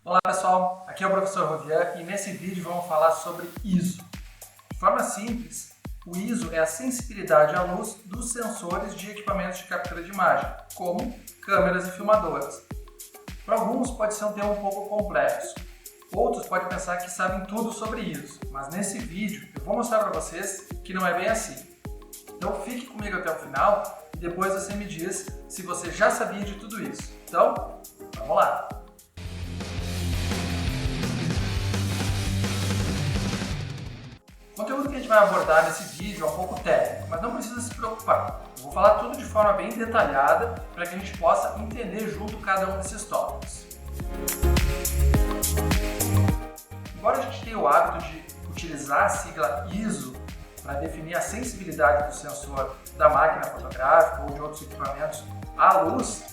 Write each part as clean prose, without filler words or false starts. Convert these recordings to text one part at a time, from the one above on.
Olá pessoal, aqui é o professor Rovian e nesse vídeo vamos falar sobre ISO. De forma simples, o ISO é a sensibilidade à luz dos sensores de equipamentos de captura de imagem, como câmeras e filmadoras. Para alguns pode ser um tema um pouco complexo, outros podem pensar que sabem tudo sobre ISO, mas nesse vídeo eu vou mostrar para vocês que não é bem assim. Então fique comigo até o final e depois você me diz se você já sabia de tudo isso. Então, vamos lá! O conteúdo que a gente vai abordar nesse vídeo é um pouco técnico, mas não precisa se preocupar. Eu vou falar tudo de forma bem detalhada para que a gente possa entender junto cada um desses tópicos. Embora a gente tenha o hábito de utilizar a sigla ISO para definir a sensibilidade do sensor da máquina fotográfica ou de outros equipamentos à luz,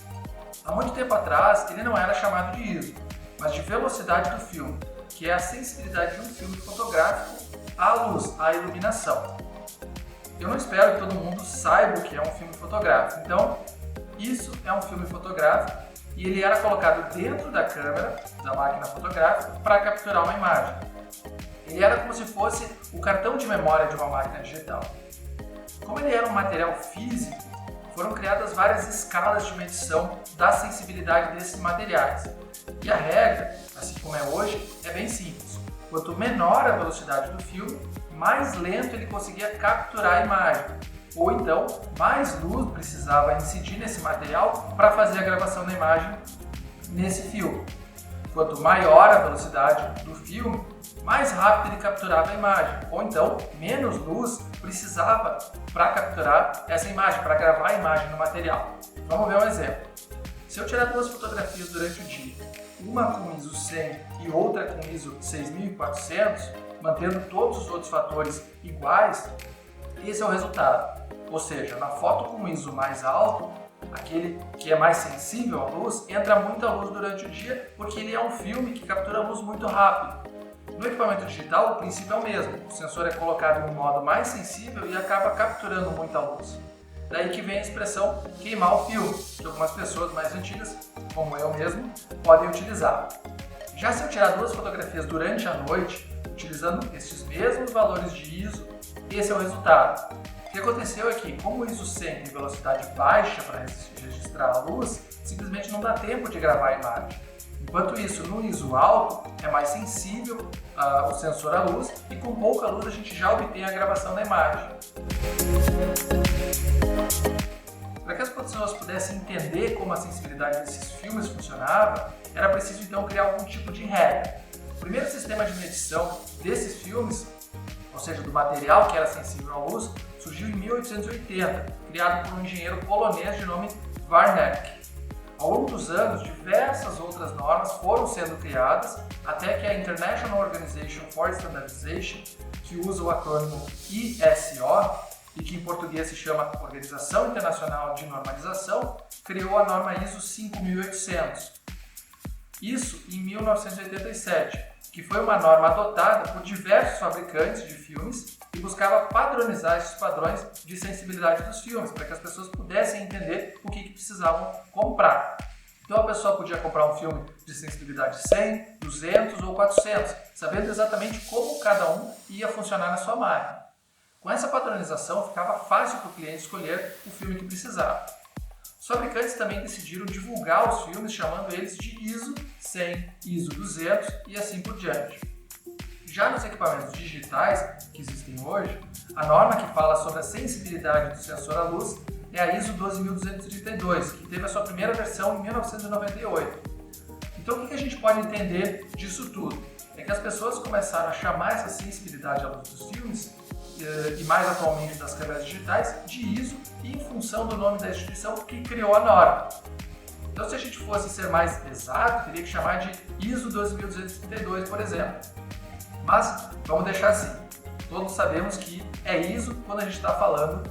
há muito tempo atrás ele não era chamado de ISO, mas de velocidade do filme, que é a sensibilidade de um filme fotográfico à luz, à iluminação. Eu não espero que todo mundo saiba o que é um filme fotográfico, então isso é um filme fotográfico e ele era colocado dentro da câmera da máquina fotográfica para capturar uma imagem. Ele era como se fosse o cartão de memória de uma máquina digital. Como ele era um material físico, foram criadas várias escalas de medição da sensibilidade desses materiais. E a regra, assim como é hoje, é bem simples. Quanto menor a velocidade do filme, mais lento ele conseguia capturar a imagem. Ou então, mais luz precisava incidir nesse material para fazer a gravação da imagem nesse filme. Quanto maior a velocidade do filme, mais rápido ele capturava a imagem. Ou então, menos luz precisava para capturar essa imagem, para gravar a imagem no material. Vamos ver um exemplo. Se eu tirar duas fotografias durante o dia, uma com ISO 100 e outra com ISO 6400, mantendo todos os outros fatores iguais, esse é o resultado. Ou seja, na foto com ISO mais alto, aquele que é mais sensível à luz, entra muita luz durante o dia porque ele é um filme que captura a luz muito rápido. No equipamento digital, o princípio é o mesmo. O sensor é colocado em um modo mais sensível e acaba capturando muita luz. Daí que vem a expressão queimar o filme, que algumas pessoas mais antigas, como eu mesmo, podem utilizar. Já se eu tirar duas fotografias durante a noite, utilizando esses mesmos valores de ISO, esse é o resultado. O que aconteceu é que, como o ISO 100 tem velocidade baixa para registrar a luz, simplesmente não dá tempo de gravar a imagem. Enquanto isso, no ISO alto, é mais sensível o sensor à luz e com pouca luz a gente já obtém a gravação da imagem. Para que as pessoas pudessem entender como a sensibilidade desses filmes funcionava, era preciso então criar algum tipo de regra. O primeiro sistema de medição desses filmes, ou seja, do material que era sensível à luz, surgiu em 1880, criado por um engenheiro polonês de nome Warnecke. Ao longo dos anos, diversas outras normas foram sendo criadas, até que a International Organization for Standardization, que usa o acrônimo ISO, e que em português se chama Organização Internacional de Normalização, criou a norma ISO 5800. Isso em 1987, que foi uma norma adotada por diversos fabricantes de filmes e buscava padronizar esses padrões de sensibilidade dos filmes, para que as pessoas pudessem entender o que precisavam comprar. Então a pessoa podia comprar um filme de sensibilidade 100, 200 ou 400, sabendo exatamente como cada um ia funcionar na sua máquina. Com essa padronização ficava fácil para o cliente escolher o filme que precisava. Os fabricantes também decidiram divulgar os filmes chamando eles de ISO 100, ISO 200 e assim por diante. Já nos equipamentos digitais que existem hoje, a norma que fala sobre a sensibilidade do sensor à luz é a ISO 12232, que teve a sua primeira versão em 1998. Então o que a gente pode entender disso tudo? É que as pessoas começaram a chamar essa sensibilidade à luz dos filmes e mais atualmente das câmeras digitais, de ISO e em função do nome da instituição que criou a norma. Então se a gente fosse ser mais exato, teria que chamar de ISO 12232, por exemplo. Mas vamos deixar assim, todos sabemos que é ISO quando a gente está falando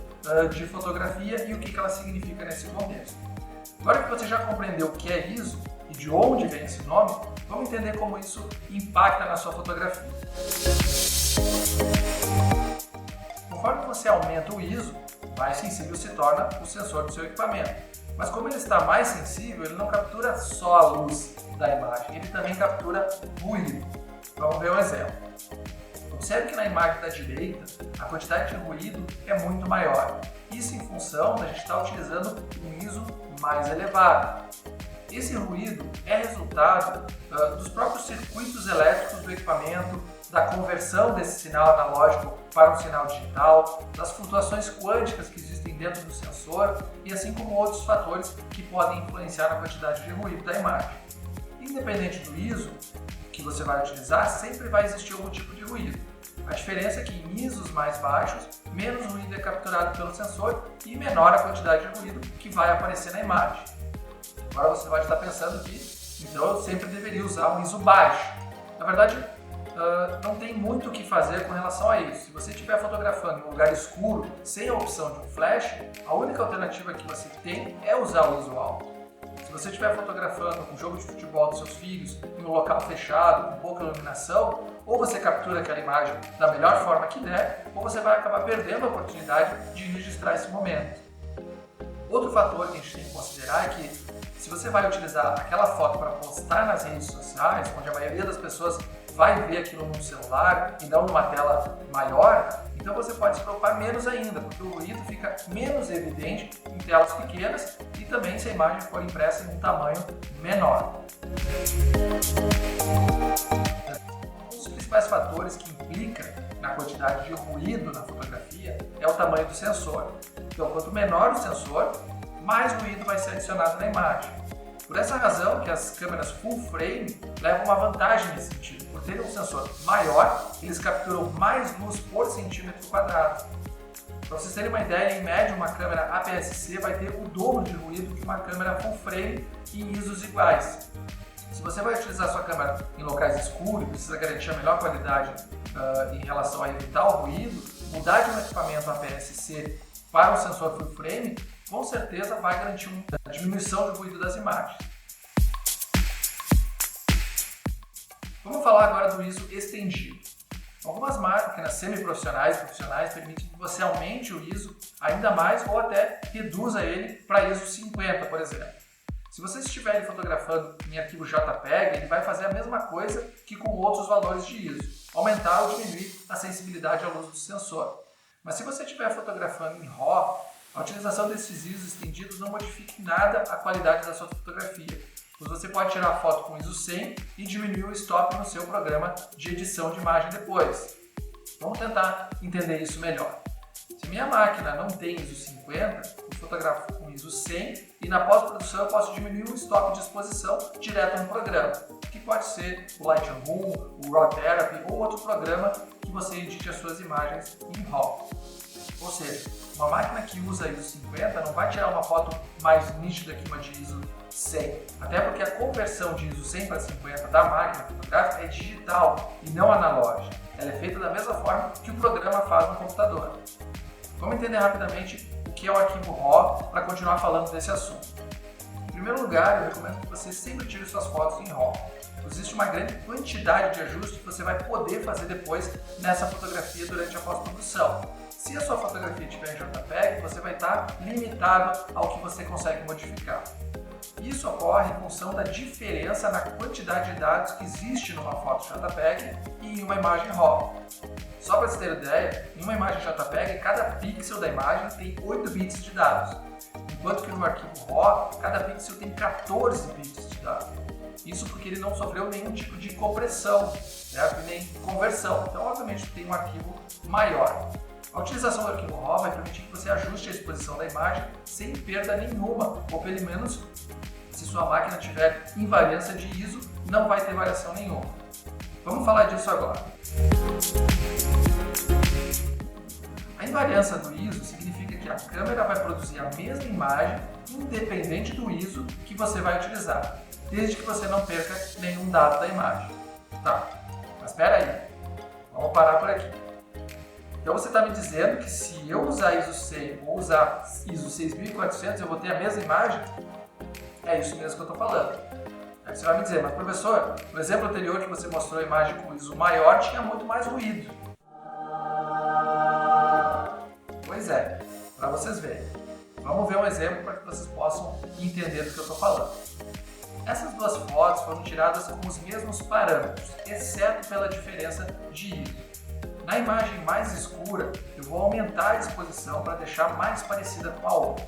de fotografia e o que ela significa nesse contexto. Agora que você já compreendeu o que é ISO e de onde vem esse nome, vamos entender como isso impacta na sua fotografia. Conforme você aumenta o ISO, mais sensível se torna o sensor do seu equipamento. Mas como ele está mais sensível, ele não captura só a luz da imagem, ele também captura ruído. Vamos ver um exemplo. Observe que na imagem da direita, a quantidade de ruído é muito maior. Isso em função da gente estar utilizando um ISO mais elevado. Esse ruído é resultado dos próprios circuitos elétricos do equipamento, da conversão desse sinal analógico para um sinal digital, das flutuações quânticas que existem dentro do sensor e assim como outros fatores que podem influenciar na quantidade de ruído da imagem. Independente do ISO que você vai utilizar, sempre vai existir algum tipo de ruído. A diferença é que em ISOs mais baixos, menos ruído é capturado pelo sensor e menor a quantidade de ruído que vai aparecer na imagem. Agora você vai estar pensando que, então, eu sempre deveria usar um ISO baixo. Na verdade, não tem muito o que fazer com relação a isso. Se você estiver fotografando em um lugar escuro, sem a opção de um flash, a única alternativa que você tem é usar o ISO alto. Se você estiver fotografando um jogo de futebol dos seus filhos em um local fechado, com pouca iluminação, ou você captura aquela imagem da melhor forma que der, ou você vai acabar perdendo a oportunidade de registrar esse momento. Outro fator que a gente tem que considerar é que se você vai utilizar aquela foto para postar nas redes sociais, onde a maioria das pessoas vai ver aquilo num celular e não numa tela maior, então você pode se preocupar menos ainda, porque o ruído fica menos evidente em telas pequenas e também se a imagem for impressa em um tamanho menor. Um dos principais fatores que implica na quantidade de ruído na fotografia é o tamanho do sensor. Então, quanto menor o sensor, mais ruído vai ser adicionado na imagem. Por essa razão que as câmeras full frame levam uma vantagem nesse sentido. Por terem um sensor maior, eles capturam mais luz por centímetro quadrado. Para vocês terem uma ideia, em média uma câmera APS-C vai ter o dobro de ruído que uma câmera full frame em ISOs iguais. Se você vai utilizar sua câmera em locais escuros e precisa garantir a melhor qualidade em relação a evitar o ruído, mudar de um equipamento APS-C para um sensor full frame com certeza vai garantir uma diminuição do ruído das imagens. Vamos falar agora do ISO estendido. Algumas máquinas semi-profissionais e profissionais permitem que você aumente o ISO ainda mais ou até reduza ele para ISO 50, por exemplo. Se você estiver fotografando em arquivo JPEG, ele vai fazer a mesma coisa que com outros valores de ISO, aumentar ou diminuir a sensibilidade à luz do sensor. Mas se você estiver fotografando em RAW, a utilização desses ISOs estendidos não modifica em nada a qualidade da sua fotografia, pois você pode tirar a foto com ISO 100 e diminuir o stop no seu programa de edição de imagem depois. Vamos tentar entender isso melhor. Se minha máquina não tem ISO 50, eu fotografo com ISO 100 e na pós-produção eu posso diminuir o stop de exposição direto no programa, que pode ser o Lightroom, o Raw Therapy ou outro programa que você edite as suas imagens em RAW. Ou seja, uma máquina que usa ISO 50 não vai tirar uma foto mais nítida que uma de ISO 100, até porque a conversão de ISO 100 para 50 da máquina fotográfica é digital e não analógica. Ela é feita da mesma forma que o programa faz no computador. Vamos entender rapidamente o que é o arquivo RAW para continuar falando desse assunto. Em primeiro lugar, eu recomendo que você sempre tire suas fotos em RAW. Existe uma grande quantidade de ajustes que você vai poder fazer depois nessa fotografia durante a pós-produção. Se a sua fotografia estiver em JPEG, você vai estar limitado ao que você consegue modificar. Isso ocorre em função da diferença na quantidade de dados que existe numa foto JPEG e em uma imagem RAW. Só para você ter ideia, em uma imagem JPEG, cada pixel da imagem tem 8 bits de dados, enquanto que no arquivo RAW, cada pixel tem 14 bits de dados. Isso porque ele não sofreu nenhum tipo de compressão, certo? E nem conversão. Então, obviamente, tem um arquivo maior. A utilização do arquivo RAW vai permitir que você ajuste a exposição da imagem sem perda nenhuma, ou pelo menos, se sua máquina tiver invariância de ISO, não vai ter variação nenhuma. Vamos falar disso agora. A invariância do ISO significa que a câmera vai produzir a mesma imagem independente do ISO que você vai utilizar, desde que você não perca nenhum dado da imagem. Tá, mas espera aí, vamos parar por aqui. Então você está me dizendo que se eu usar ISO 100 ou usar ISO 6400 eu vou ter a mesma imagem? É isso mesmo que eu estou falando. Aí você vai me dizer, mas professor, no exemplo anterior que você mostrou a imagem com ISO maior tinha muito mais ruído. Pois é, para vocês verem. Vamos ver um exemplo para que vocês possam entender do que eu estou falando. Essas duas fotos foram tiradas com os mesmos parâmetros, exceto pela diferença de ISO. Na imagem mais escura, eu vou aumentar a exposição para deixar mais parecida com a outra.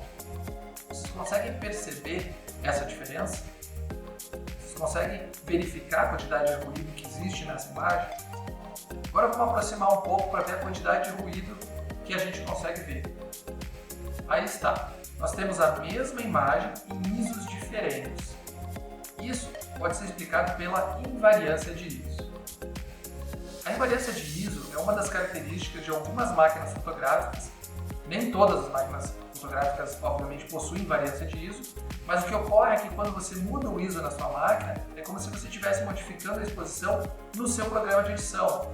Vocês conseguem perceber essa diferença? Vocês conseguem verificar a quantidade de ruído que existe nessa imagem? Agora vamos aproximar um pouco para ver a quantidade de ruído que a gente consegue ver. Aí está. Nós temos a mesma imagem em ISOs diferentes. Isso pode ser explicado pela invariância de ISO. A invariância de ISO é uma das características de algumas máquinas fotográficas. Nem todas as máquinas fotográficas, obviamente, possuem invariância de ISO, mas o que ocorre é que quando você muda o ISO na sua máquina, é como se você estivesse modificando a exposição no seu programa de edição.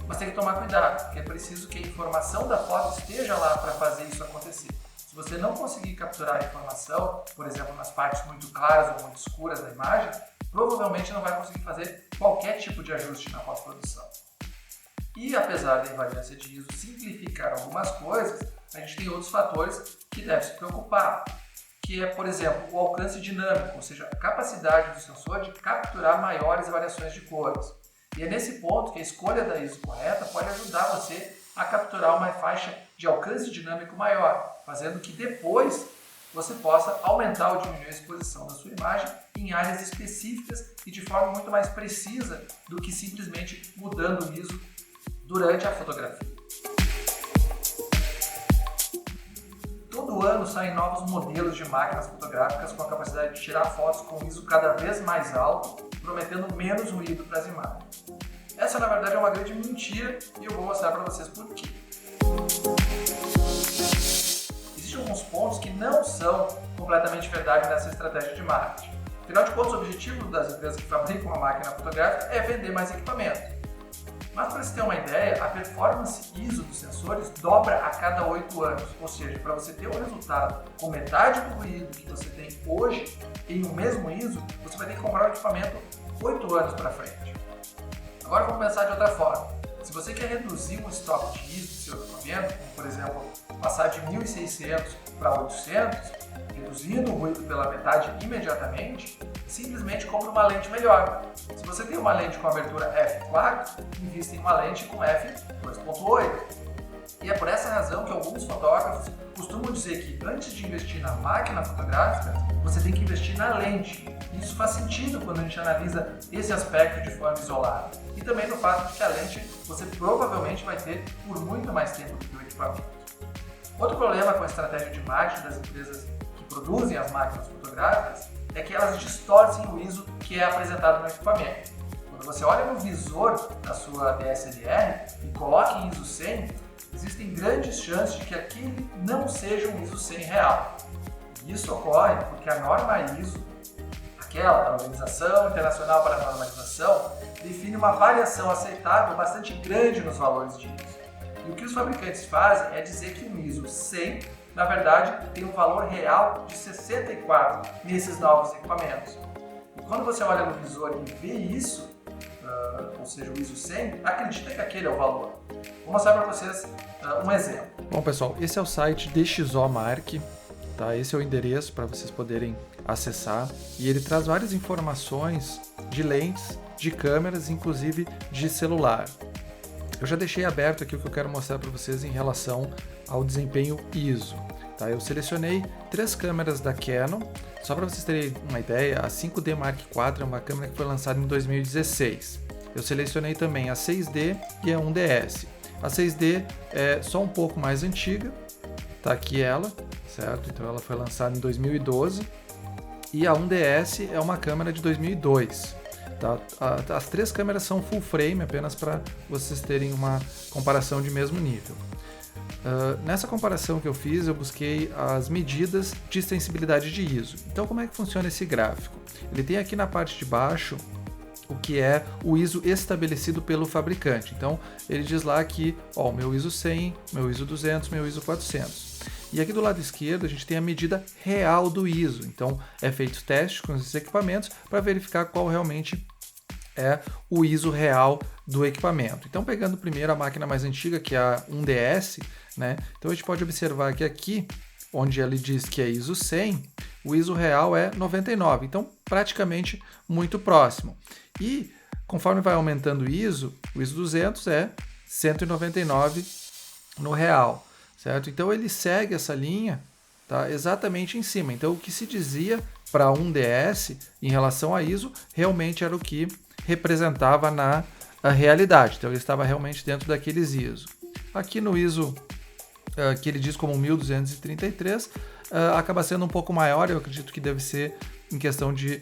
Mas tem que tomar cuidado, porque é preciso que a informação da foto esteja lá para fazer isso acontecer. Se você não conseguir capturar a informação, por exemplo, nas partes muito claras ou muito escuras da imagem, provavelmente não vai conseguir fazer qualquer tipo de ajuste na pós-produção. E apesar da invariância de ISO simplificar algumas coisas, a gente tem outros fatores que devem se preocupar, que é, por exemplo, o alcance dinâmico, ou seja, a capacidade do sensor de capturar maiores variações de cores. E é nesse ponto que a escolha da ISO correta pode ajudar você a capturar uma faixa de alcance dinâmico maior, fazendo que depois você possa aumentar ou diminuir a exposição da sua imagem em áreas específicas e de forma muito mais precisa do que simplesmente mudando o ISO durante a fotografia. Todo ano saem novos modelos de máquinas fotográficas com a capacidade de tirar fotos com ISO cada vez mais alto, prometendo menos ruído para as imagens. Essa, na verdade, é uma grande mentira e eu vou mostrar para vocês por quê. Existem alguns pontos que não são completamente verdade nessa estratégia de marketing. Afinal de contas, o objetivo das empresas que fabricam uma máquina fotográfica é vender mais equipamento. Mas para você ter uma ideia, a performance ISO dos sensores dobra a cada 8 anos. Ou seja, para você ter um resultado com metade do ruído que você tem hoje em um mesmo ISO, você vai ter que comprar um equipamento 8 anos para frente. Agora vamos pensar de outra forma. Se você quer reduzir o estoque de ISO do seu equipamento, como por exemplo, passar de 1.600 para 800, reduzindo o ruído pela metade imediatamente, simplesmente compre uma lente melhor. Se você tem uma lente com abertura f4, invista em uma lente com f2.8. E é por essa razão que alguns fotógrafos costumam dizer que antes de investir na máquina fotográfica, você tem que investir na lente. Isso faz sentido quando a gente analisa esse aspecto de forma isolada. E também no fato de que a lente você provavelmente vai ter por muito mais tempo do que o equipamento. Outro problema com a estratégia de marketing das empresas que produzem as máquinas fotográficas é que elas distorcem o ISO que é apresentado no equipamento. Quando você olha no visor da sua DSLR e coloca em ISO 100, existem grandes chances de que aquele não seja um ISO 100 real. E isso ocorre porque a norma ISO, aquela, a Organização Internacional para a Normalização, define uma variação aceitável bastante grande nos valores de ISO. E o que os fabricantes fazem é dizer que um ISO 100, na verdade, tem um valor real de 64 nesses novos equipamentos. E quando você olha no visor e vê isso, ou seja, o ISO 100, acredita que aquele é o valor. Vou mostrar para vocês um exemplo. Bom, pessoal, esse é o site DxOMark, tá? Esse é o endereço para vocês poderem acessar e ele traz várias informações de lentes, de câmeras, inclusive de celular. Eu já deixei aberto aqui o que eu quero mostrar para vocês em relação ao desempenho ISO. Tá? Eu selecionei 3 câmeras da Canon, só para vocês terem uma ideia, a 5D Mark IV é uma câmera que foi lançada em 2016. Eu selecionei também a 6D e a 1DS. A 6D é só um pouco mais antiga, tá aqui ela, certo? Então ela foi lançada em 2012 e a 1DS é uma câmera de 2002. Tá? As 3 câmeras são full frame, apenas para vocês terem uma comparação de mesmo nível. Nessa comparação que eu fiz, eu busquei as medidas de sensibilidade de ISO. Então, como é que funciona esse gráfico? Ele tem aqui na parte de baixo o que é o ISO estabelecido pelo fabricante. Então, ele diz lá que ó, meu ISO 100, meu ISO 200, meu ISO 400. E aqui do lado esquerdo a gente tem a medida real do ISO. Então, é feito teste com esses equipamentos para verificar qual realmente é o ISO real do equipamento. Então, pegando primeiro a máquina mais antiga, que é a 1DS, né? Então a gente pode observar que aqui, onde ele diz que é ISO 100, o ISO real é 99, então praticamente muito próximo. E conforme vai aumentando o ISO 200 é 199 no real, certo? Então ele segue essa linha, tá, exatamente em cima. Então o que se dizia para um DS em relação a ISO realmente era o que representava na realidade. Então ele estava realmente dentro daqueles ISO. Aqui no ISO que ele diz como 1233, acaba sendo um pouco maior, eu acredito que deve ser em questão de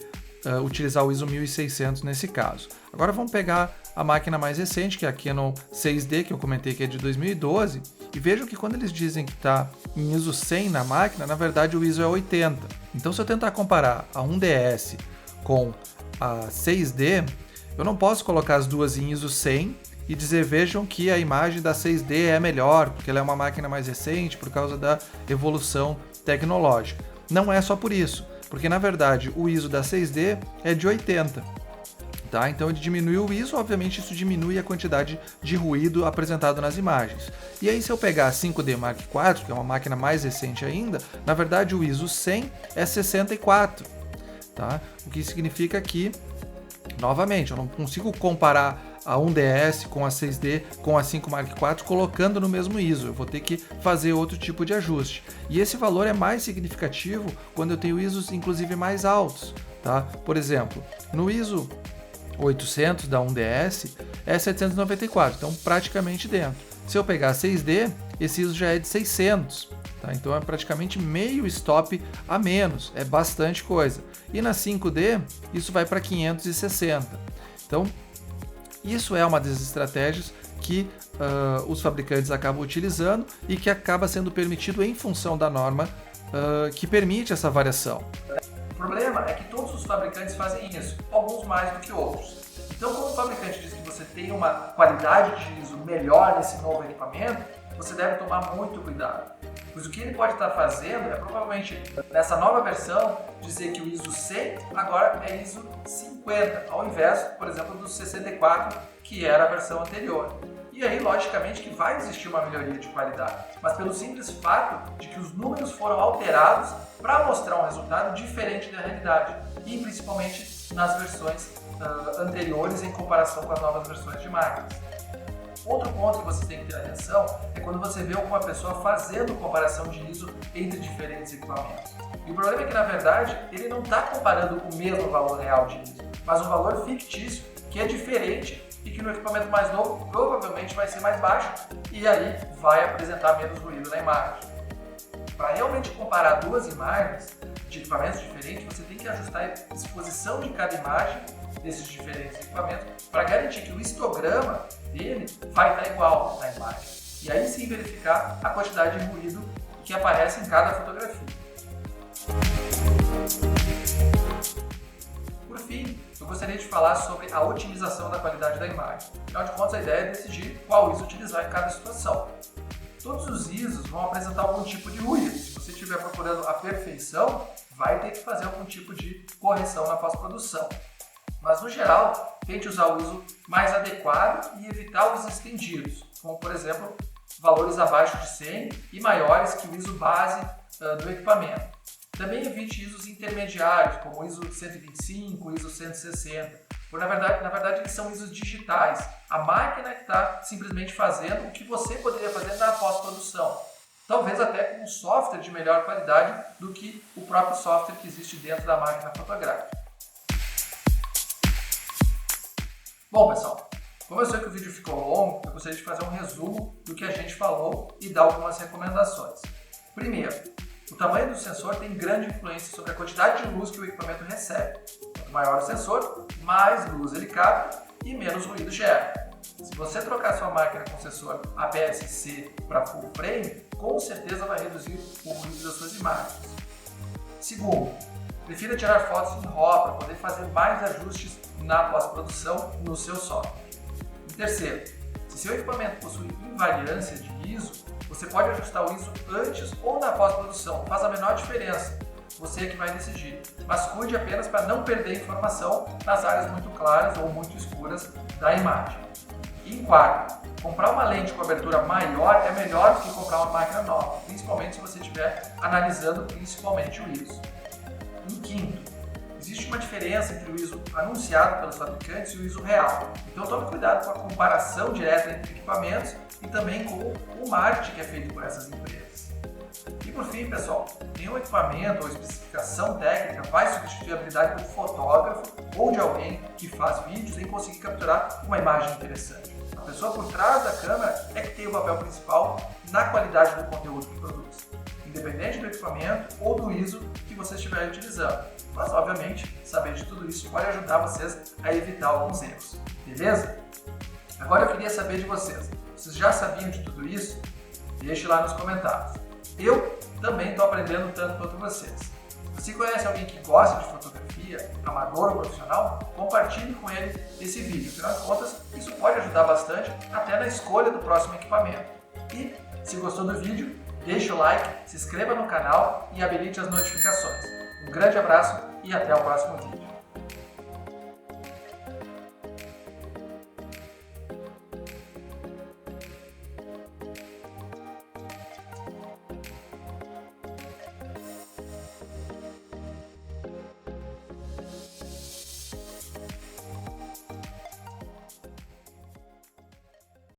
utilizar o ISO 1600 nesse caso. Agora vamos pegar a máquina mais recente, que é a Canon 6D, que eu comentei que é de 2012, e vejam que quando eles dizem que está em ISO 100 na máquina, na verdade o ISO é 80. Então se eu tentar comparar a 1DS com a 6D, eu não posso colocar as duas em ISO 100 e dizer, vejam que a imagem da 6D é melhor, porque ela é uma máquina mais recente, por causa da evolução tecnológica. Não é só por isso, porque na verdade o ISO da 6D é de 80. Tá? Então ele diminuiu o ISO, obviamente isso diminui a quantidade de ruído apresentado nas imagens. E aí se eu pegar a 5D Mark IV, que é uma máquina mais recente ainda, na verdade o ISO 100 é 64. Tá? O que significa que, novamente, eu não consigo comparar a 1DS com a 6D com a 5 Mark IV colocando no mesmo ISO, eu vou ter que fazer outro tipo de ajuste. E esse valor é mais significativo quando eu tenho ISOs inclusive mais altos. Tá? Por exemplo, no ISO 800 da 1DS é 794, então praticamente dentro. Se eu pegar a 6D, esse ISO já é de 600, tá? Então é praticamente meio stop a menos, é bastante coisa. E na 5D, isso vai para 560. Então, isso é uma das estratégias que os fabricantes acabam utilizando e que acaba sendo permitido em função da norma que permite essa variação. O problema é que todos os fabricantes fazem isso, alguns mais do que outros. Então, quando o fabricante diz que você tem uma qualidade de ISO melhor nesse novo equipamento, você deve tomar muito cuidado. Pois o que ele pode estar fazendo é provavelmente, nessa nova versão, dizer que o ISO 100 agora é ISO 50, ao invés, por exemplo, do 64, que era a versão anterior. E aí, logicamente, que vai existir uma melhoria de qualidade, mas pelo simples fato de que os números foram alterados para mostrar um resultado diferente da realidade, e principalmente nas versões anteriores em comparação com as novas versões de máquinas. Outro ponto que você tem que ter atenção é quando você vê alguma pessoa fazendo comparação de ISO entre diferentes equipamentos. E o problema é que, na verdade, ele não está comparando o mesmo valor real de ISO, mas um valor fictício que é diferente e que no equipamento mais novo provavelmente vai ser mais baixo e aí vai apresentar menos ruído na imagem. Para realmente comparar duas imagens de equipamentos diferentes, você tem que ajustar a exposição de cada imagem desses diferentes equipamentos para garantir que o histograma dele vai estar igual na imagem. E aí sim verificar a quantidade de ruído que aparece em cada fotografia. Por fim, eu gostaria de falar sobre a otimização da qualidade da imagem. Afinal de contas, a ideia é decidir qual ISO utilizar em cada situação. Todos os ISOs vão apresentar algum tipo de ruído. Se você estiver procurando a perfeição, vai ter que fazer algum tipo de correção na pós-produção. Mas, no geral, tente usar o ISO mais adequado e evitar os estendidos, como, por exemplo, valores abaixo de 100 e maiores que o ISO base do equipamento. Também evite ISOs intermediários, como o ISO 125, o ISO 160, porque, na verdade, eles são ISOs digitais. A máquina que está simplesmente fazendo o que você poderia fazer na pós-produção. Talvez até com um software de melhor qualidade do que o próprio software que existe dentro da máquina fotográfica. Bom, pessoal, como eu sei que o vídeo ficou longo, eu gostaria de fazer um resumo do que a gente falou e dar algumas recomendações. Primeiro, o tamanho do sensor tem grande influência sobre a quantidade de luz que o equipamento recebe. Quanto maior o sensor, mais luz ele capta e menos ruído gera. Se você trocar sua máquina com sensor APS-C para full frame, com certeza vai reduzir o ruído das suas imagens. Segundo, prefira tirar fotos em RAW para poder fazer mais ajustes na pós-produção no seu software. E terceiro, se seu equipamento possui invariância de ISO, você pode ajustar o ISO antes ou na pós-produção, não faz a menor diferença, você é que vai decidir. Mas cuide apenas para não perder informação nas áreas muito claras ou muito escuras da imagem. E em quarto, comprar uma lente de cobertura maior é melhor do que comprar uma máquina nova, principalmente se você estiver analisando principalmente o ISO. Em quinto, existe uma diferença entre o ISO anunciado pelos fabricantes e o ISO real. Então tome cuidado com a comparação direta entre equipamentos e também com o marketing que é feito por essas empresas. E por fim, pessoal, nenhum equipamento ou especificação técnica vai substituir a habilidade do fotógrafo ou de alguém que faz vídeos em conseguir capturar uma imagem interessante. A pessoa por trás da câmera é que tem o papel principal na qualidade do conteúdo que produz, independente do equipamento ou do ISO que você estiver utilizando. Mas, obviamente, saber de tudo isso pode ajudar vocês a evitar alguns erros, beleza? Agora eu queria saber de vocês. Vocês já sabiam de tudo isso? Deixe lá nos comentários. Eu também estou aprendendo tanto quanto vocês. Se você conhece alguém que gosta de fotografia, amador ou profissional, compartilhe com ele esse vídeo. Afinal de contas, isso pode ajudar bastante até na escolha do próximo equipamento. E, se gostou do vídeo, deixe o like, se inscreva no canal e habilite as notificações. Um grande abraço e até o próximo vídeo.